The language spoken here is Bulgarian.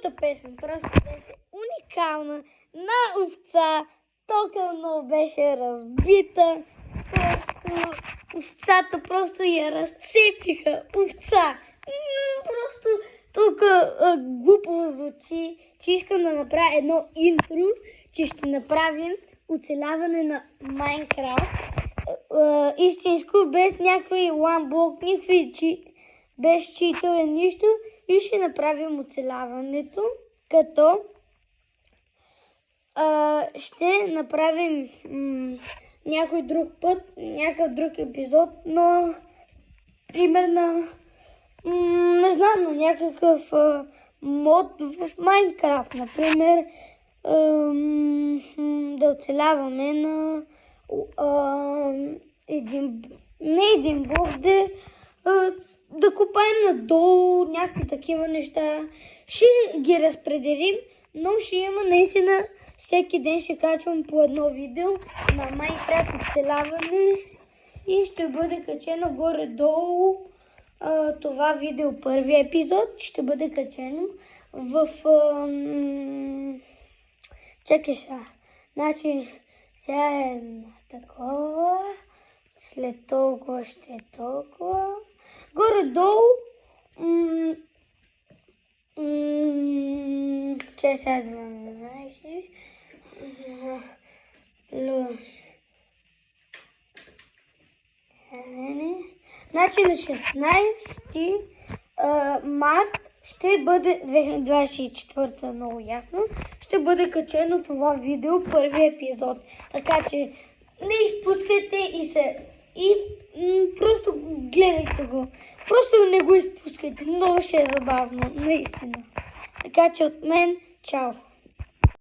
Следващата песен просто беше уникална. На овца, толкова много беше разбита. Овцата просто я разцепиха. Овца. Просто толкова глупо звучи, че искам да направя едно интро, че ще направим оцеляване на Майнкрафт. Истинско, без някакви ламблок, без читане, нищо. И ще направим оцеляването, като ще направим някой друг път, някакъв друг епизод, но примерно не знам, но някакъв мод в Майнкрафт, например да оцеляваме на един блок, да копаем надолу, някакви такива неща. Ще ги разпределим, но ще има наистина всеки ден ще качвам по едно видео на Майнкрафт оцеляване и ще бъде качено горе-долу. Това видео, първия епизод, ще бъде качено в... Чакай сега. Значи, сега е такова, след толкова ще е толкова. Горе-долу, че сега 12, плюс... Значи на 16 март ще бъде 2024, много ясно, ще бъде качено това видео, първи епизод. Така че не изпускайте и просто гледайте го. Просто не го изпускайте, много ще е забавно, наистина. Така че от мен, чао!